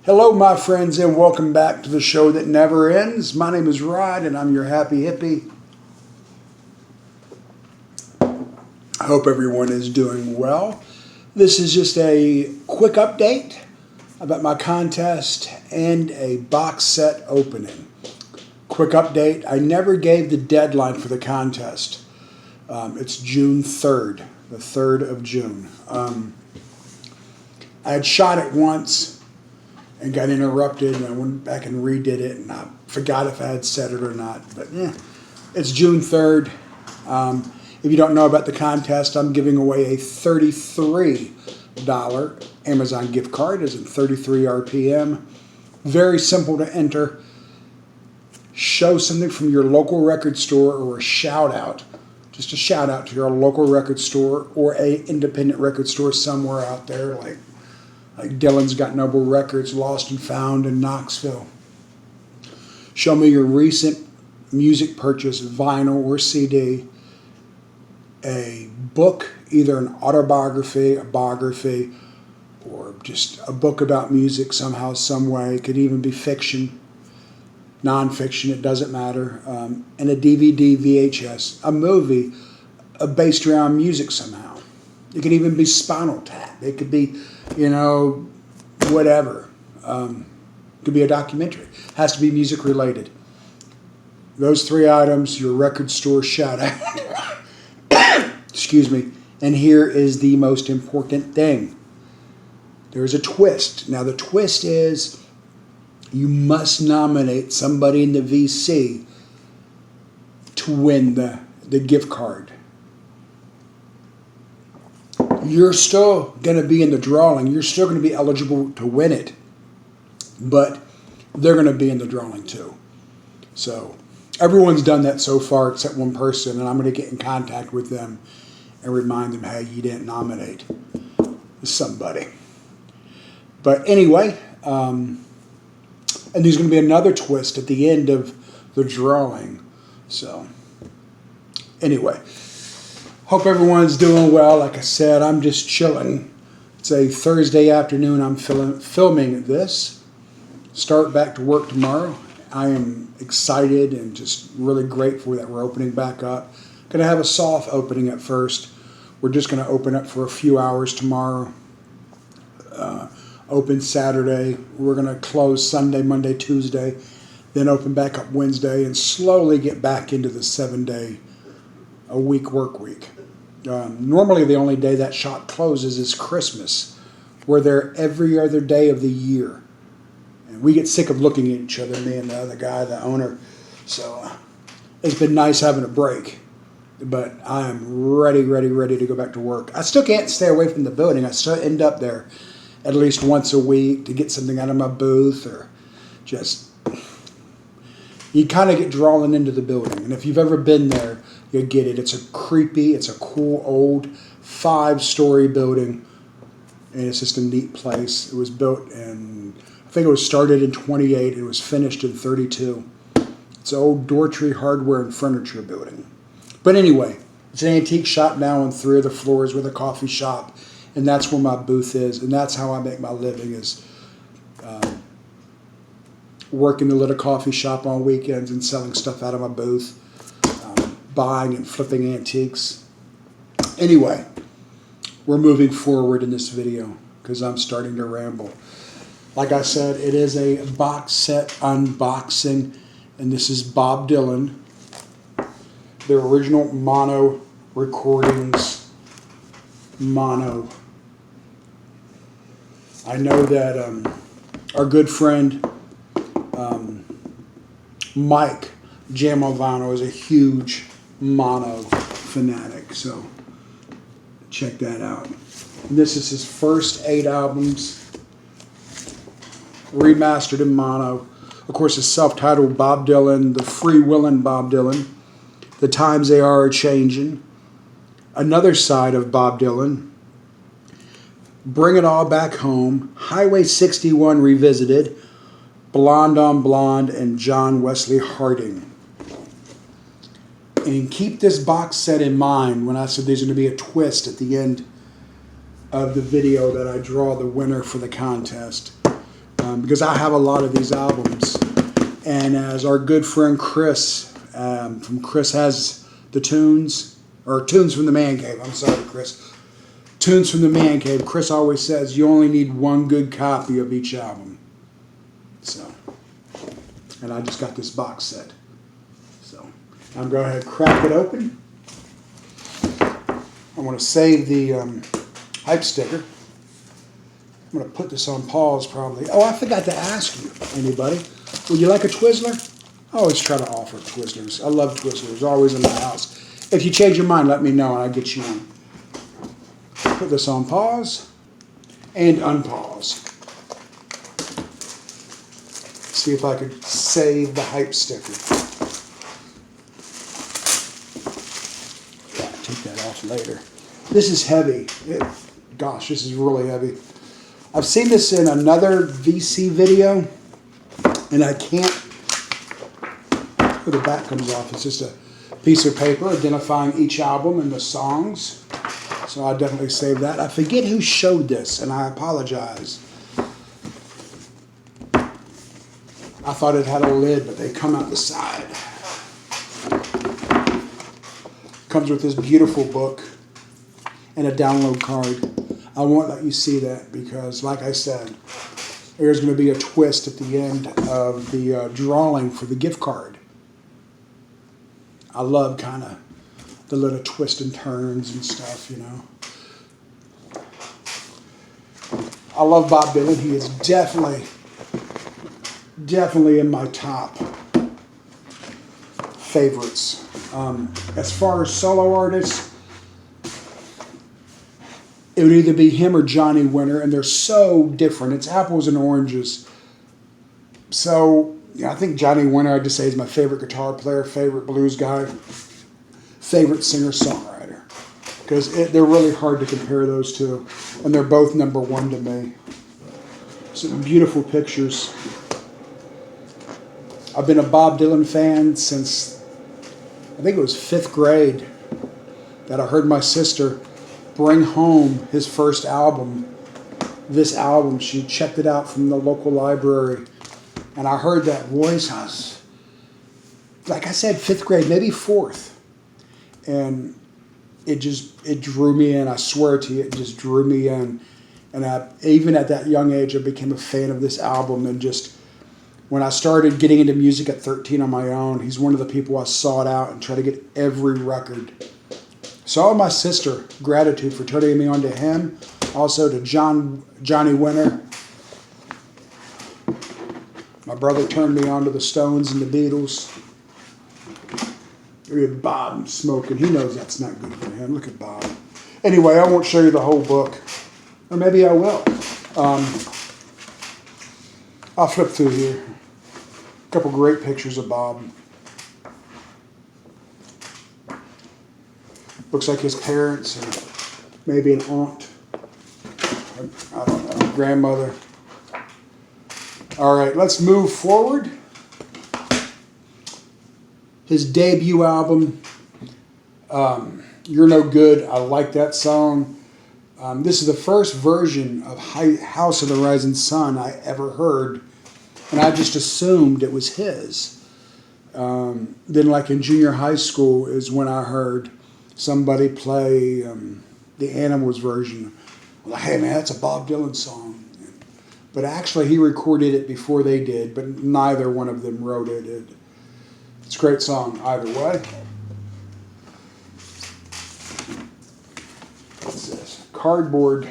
Hello, my friends, and welcome back to the show that never ends. My name is Rod, and I'm your happy hippie. I hope everyone is doing well. This is just a quick update about my contest and a box set opening. Quick update, I never gave the deadline for the contest. It's June 3rd, the 3rd of June. I had shot it once and got interrupted, and I went back and redid it, and I forgot if I had said it or not. But it's June 3rd. If you don't know about the contest, I'm giving away a $33 Amazon gift card, as in 33 RPM. Very simple to enter. Show something from your local record store or a shout out. Just a shout out to your local record store or a independent record store somewhere out there, like Dylan's Got Noble Records, Lost and Found in Knoxville. Show me your recent music purchase, vinyl or CD, a book, either an autobiography, a biography, or just a book about music somehow, some way. It could even be fiction, nonfiction, it doesn't matter. And a DVD, VHS, a movie based around music somehow. It could even be Spinal Tap. It could be, whatever. It could be a documentary. It has to be music related. Those three items, your record store shout out. Excuse me. And here is the most important thing. There's a twist. Now the twist is you must nominate somebody in the VC to win the gift card. You're still going to be in the drawing. You're still going to be eligible to win it. But they're going to be in the drawing too. So everyone's done that so far except one person, and I'm going to get in contact with them and remind them, hey, you didn't nominate somebody. But anyway, and there's going to be another twist at the end of the drawing. So anyway, hope everyone's doing well. Like I said, I'm just chilling. It's a Thursday afternoon. I'm filming this. Start back to work tomorrow. I am excited and just really grateful that we're opening back up. Going to have a soft opening at first. We're just going to open up for a few hours tomorrow. Open Saturday. We're going to close Sunday, Monday, Tuesday. Then open back up Wednesday and slowly get back into the 7-day-a-week work week. Normally the only day that shop closes is Christmas. We're there every other day of the year. And we get sick of looking at each other, me and the other guy, the owner. So it's been nice having a break. But I am ready to go back to work. I still can't stay away from the building. I still end up there at least once a week to get something out of my booth, or just, you kind of get drawn into the building. And if you've ever been there, you'll get it. It's a cool old 5-story building, and it's just a neat place. It was built in, I think it was started in 28. It was finished in 32. It's an old Doortree hardware and furniture building. But anyway, it's an antique shop now on 3 of the floors with a coffee shop, and that's where my booth is, and that's how I make my living, is working the little coffee shop on weekends and selling stuff out of my booth, buying and flipping antiques. Anyway, we're moving forward in this video because I'm starting to ramble. Like I said, it is a box set unboxing, and this is Bob Dylan, the original mono recordings, mono. I know that our good friend Mike Jam on Vinyl is a huge mono fanatic, so check that out. And this is his first 8 albums, remastered in mono. Of course, it's self-titled Bob Dylan, the free-willin' Bob Dylan. The times they are changing. Another side of Bob Dylan, Bring It All Back Home, Highway 61 Revisited, Blonde on Blonde, and John Wesley Harding. And keep this box set in mind when I said there's going to be a twist at the end of the video that I draw the winner for the contest. because I have a lot of these albums. And as our good friend Chris, from Chris Has the Tunes, or Tunes from the Man Cave, I'm sorry, Chris. Tunes from the Man Cave. Chris always says you only need one good copy of each album. So, and I just got this box set. So, I'm going to go ahead and crack it open. I want to save the hype sticker. I'm going to put this on pause probably. Oh, I forgot to ask you, anybody. Would you like a Twizzler? I always try to offer Twizzlers. I love Twizzlers, always in my house. If you change your mind, let me know and I'll get you one. Put this on pause and unpause. See if I could save the hype sticker. Yeah, take that off later. This is heavy. Gosh, this is really heavy. I've seen this in another VC video, and I can't. The back comes off. It's just a piece of paper identifying each album and the songs. So I definitely saved that. I forget who showed this, and I apologize. I thought it had a lid, but they come out the side. Comes with this beautiful book and a download card. I won't let you see that because, like I said, there's going to be a twist at the end of the drawing for the gift card. I love kind of the little twists and turns and stuff, you know. I love Bob Dylan. He is definitely in my top favorites. As far as solo artists, it would either be him or Johnny Winter, and they're so different. It's apples and oranges. So, yeah, I think Johnny Winter, I'd just say, is my favorite guitar player, favorite blues guy, favorite singer-songwriter. Because they're really hard to compare those two, and they're both number one to me. Some beautiful pictures. I've been a Bob Dylan fan since, I think it was 5th grade, that I heard my sister bring home his first album. This album, she checked it out from the local library, and I heard that voice. I was, like I said, 5th grade, maybe 4th, and it drew me in. I swear to you, it just drew me in. And even at that young age, I became a fan of this album. And just when I started getting into music at 13 on my own, he's one of the people I sought out and tried to get every record. So I owe my sister gratitude for turning me on to him. Also to Johnny Winter. My brother turned me on to the Stones and the Beatles. Look at Bob smoking. He knows that's not good for him. Look at Bob. Anyway, I won't show you the whole book. Or maybe I will. I'll flip through here. A couple great pictures of Bob. Looks like his parents, or maybe an aunt. I don't know, grandmother. All right, let's move forward. His debut album, You're No Good. I like that song. This is the first version of House of the Rising Sun I ever heard, and I just assumed it was his. Then, like in junior high school, is when I heard somebody play the Animals version. I'm like, hey man, that's a Bob Dylan song. But actually, he recorded it before they did, but neither one of them wrote it. It's a great song either way. What's this? Cardboard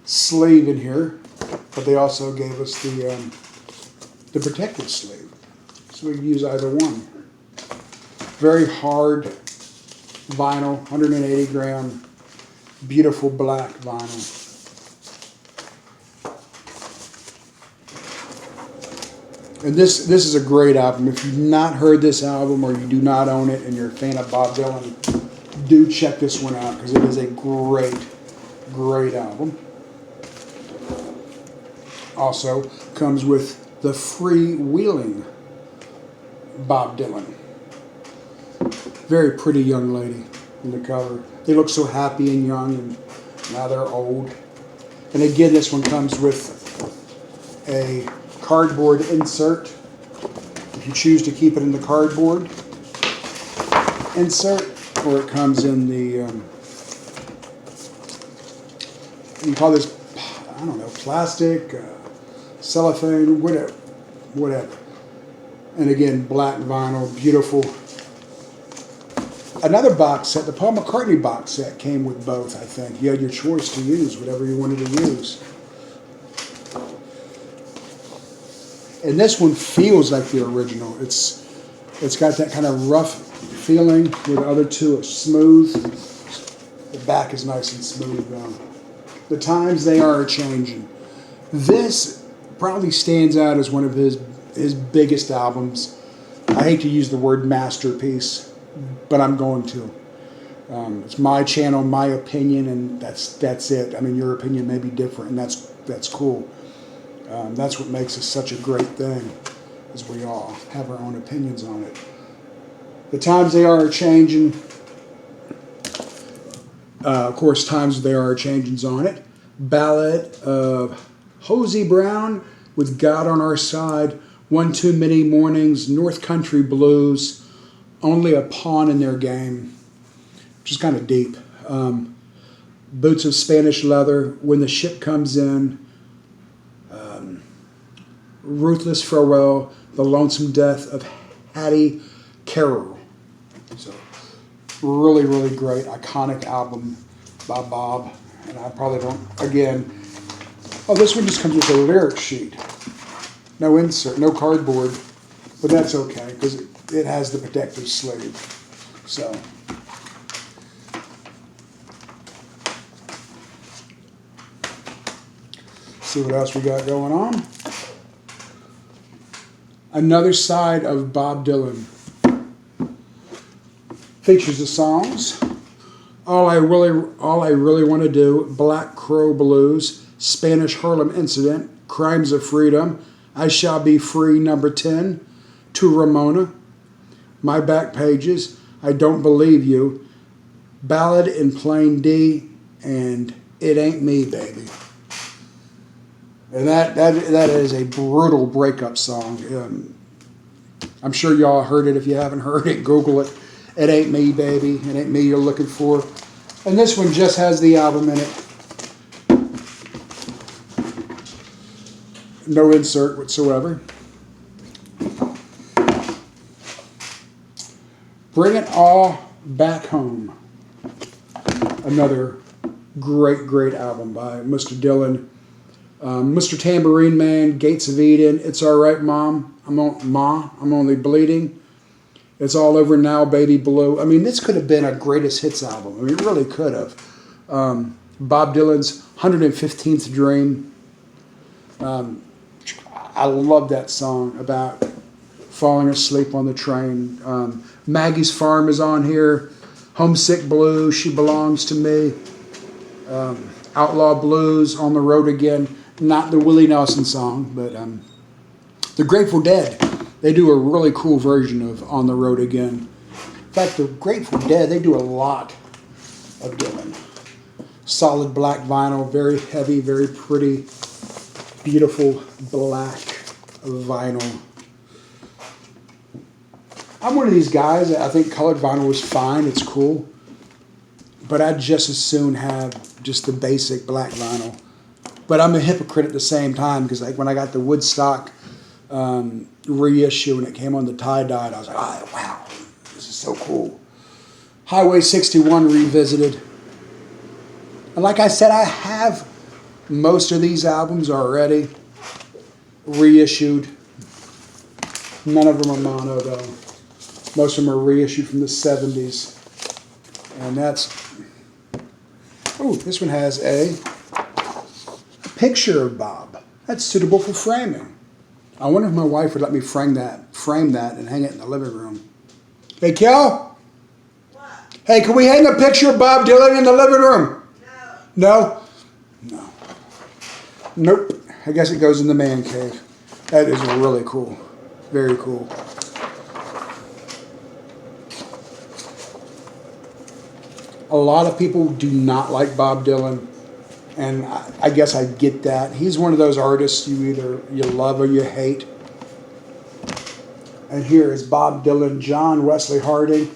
sleeve in here, but they also gave us the protective sleeve, so we can use either one. Very hard vinyl, 180 gram, beautiful black vinyl. And this is a great album. If you've not heard this album or you do not own it and you're a fan of Bob Dylan, do check this one out because it is a great, great album. Also comes with the Freewheeling Bob Dylan. Very pretty young lady in the cover. They look so happy and young, and now they're old. And again, this one comes with a cardboard insert if you choose to keep it in the cardboard insert, or it comes in the, you call this, I don't know, plastic, cellophane, whatever. And again, black vinyl, beautiful. Another box set, the Paul McCartney box set, came with both, I think. You had your choice to use whatever you wanted to use. And this one feels like the original. It's got that kind of rough feeling, where the other two are smooth. The back is nice and smooth though. The times they are changing. This probably stands out as one of his biggest albums. I hate to use the word masterpiece, but I'm going to. It's my channel, my opinion, and that's it. I mean, your opinion may be different, and that's cool. That's what makes us such a great thing, is we all have our own opinions on it. The times they are changing. Of course, times they are changing's on it. Ballad of Hosey Brown with God on Our Side. One Too Many Mornings. North Country Blues. Only a Pawn in Their Game, which is kind of deep. Boots of Spanish Leather, When the Ship Comes In, Ruthless Farewell, The Lonesome Death of Hattie Carroll. So, really, really great, iconic album by Bob. And I probably don't, again, oh, this one just comes with a lyric sheet. No insert, no cardboard, but that's okay, because it has the protective sleeve. So, see what else we got going on. Another Side of Bob Dylan. Features the songs All I Really Want to Do, Black Crow Blues, Spanish Harlem Incident, Crimes of Freedom, I Shall Be Free, number 10, To Ramona, My Back Pages, I Don't Believe You, Ballad in Plain D, and It Ain't Me, Baby. And that is a brutal breakup song. I'm sure y'all heard it. If you haven't heard it, Google it. It Ain't Me, Baby. It Ain't Me You're Looking For. And this one just has the album in it. No insert whatsoever. Bring It All Back Home. Another great, great album by Mr. Dylan. Mr. Tambourine Man, Gates of Eden, It's Alright Mom, I'm Only Bleeding, It's All Over Now, Baby Blue. I mean, this could have been a greatest hits album. I mean, it really could have. Bob Dylan's 115th Dream. I love that song about falling asleep on the train. Maggie's Farm is on here. Homesick Blue, She Belongs to Me. Outlaw Blues, On the Road Again. Not the Willie Nelson song, but the Grateful Dead. They do a really cool version of On the Road Again. In fact, the Grateful Dead, they do a lot of Dylan. Solid black vinyl, very heavy, very pretty, beautiful black vinyl. I'm one of these guys, I think colored vinyl is fine, it's cool. But I'd just as soon have just the basic black vinyl. But I'm a hypocrite at the same time, because like when I got the Woodstock reissue and it came on the tie-dyed, I was like, oh, wow, this is so cool. Highway 61 revisited. And like I said, I have most of these albums already reissued. None of them are mono, though. Most of them are reissued from the 70s. And that's... Oh, this one has a picture of Bob. That's suitable for framing. I wonder if my wife would let me frame that and hang it in the living room. Hey, Kel? What? Hey, can we hang a picture of Bob Dylan in the living room? No. No? No. Nope. I guess it goes in the man cave. That is really cool. Very cool. A lot of people do not like Bob Dylan. And I guess I get that. He's one of those artists you love or you hate. And here is Bob Dylan, John Wesley Harding.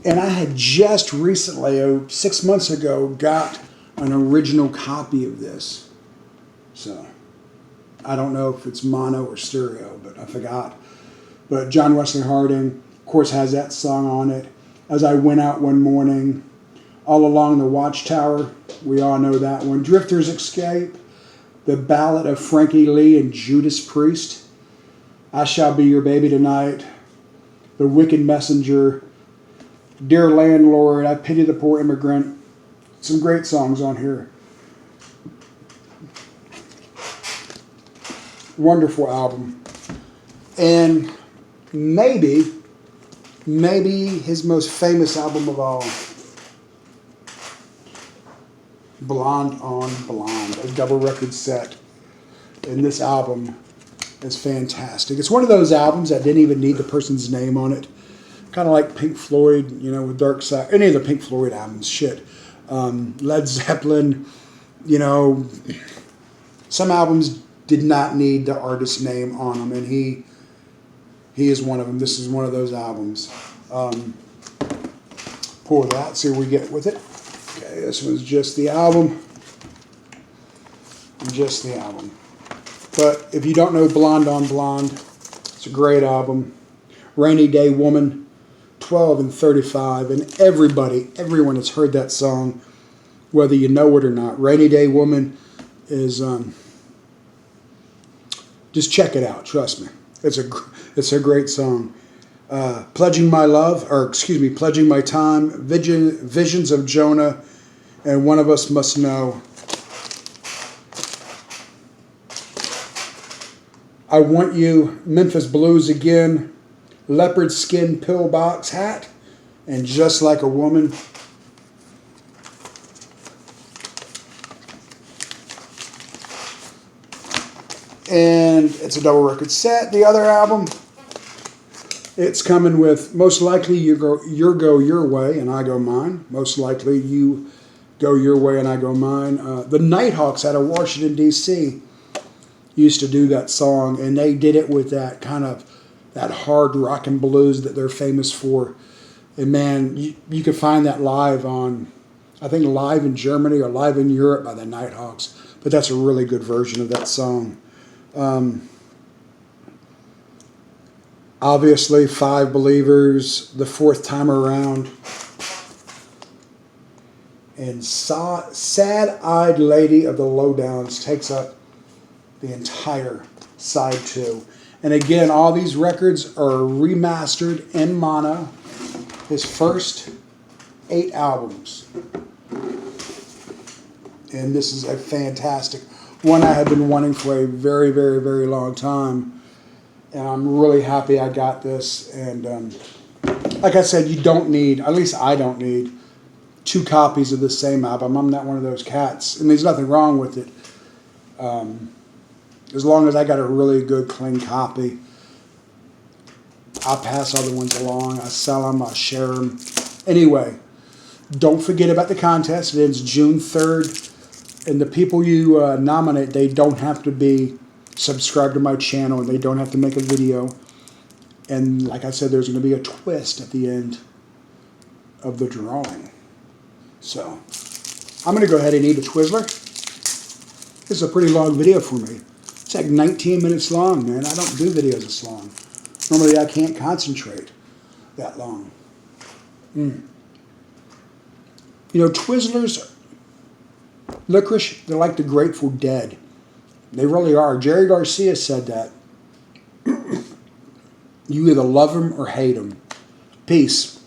And I had just recently, 6 months ago, got an original copy of this. So I don't know if it's mono or stereo, but I forgot. But John Wesley Harding, of course, has that song on it. As I Went Out One Morning, All Along the Watchtower, we all know that one. Drifter's Escape, The Ballad of Frankie Lee and Judas Priest, I Shall Be Your Baby Tonight, The Wicked Messenger, Dear Landlord, I Pity the Poor Immigrant. Some great songs on here. Wonderful album. And maybe his most famous album of all, Blonde on Blonde, a double record set. And this album is fantastic. It's one of those albums that didn't even need the person's name on it. Kind of like Pink Floyd, with Dark Side. Any of the Pink Floyd albums, shit. Led Zeppelin, some albums did not need the artist's name on them, and he is one of them. This is one of those albums. Pour that, see what we get with it. Okay, this one's just the album. Just the album. But if you don't know Blonde on Blonde, it's a great album. Rainy Day Woman, 12 and 35, and everyone has heard that song, whether you know it or not. Rainy Day Woman is, just check it out, trust me. It's a great song. Pledging My Time, Visions of Jonah, and One of Us Must Know. I Want You, Memphis Blues Again, Leopard Skin Pillbox Hat, and Just Like a Woman. And it's a double record set. The other album, it's coming with Most Likely You Go Your Way and I Go Mine. Most Likely You Go Your Way and I Go Mine. The Nighthawks out of Washington, D.C. used to do that song, and they did it with that kind of that hard rock and blues that they're famous for. And man, you can find that live on, I think live in Germany or live in Europe by the Nighthawks. But that's a really good version of that song. Obviously, Five Believers, The Fourth Time Around, and Sad-Eyed Lady of the Lowdowns takes up the entire side two. And again, all these records are remastered in mono. His first 8 albums. And this is a fantastic one I have been wanting for a very, very, very long time. And I'm really happy I got this. And like I said, you don't need, at least I don't need, 2 copies of the same album. I'm not one of those cats. And there's nothing wrong with it. As long as I got a really good, clean copy, I'll pass other ones along. I sell them. I share them. Anyway, don't forget about the contest. It ends June 3rd. And the people you nominate, they don't have to be subscribed to my channel, and they don't have to make a video. And like I said, there's going to be a twist at the end of the drawing. So I'm going to go ahead and eat a Twizzler. This is a pretty long video for me. It's like 19 minutes long, man. I don't do videos this long. Normally I can't concentrate that long. Twizzlers, licorice, they're like the Grateful Dead. They really are. Jerry Garcia said that. You either love them or hate them. Peace.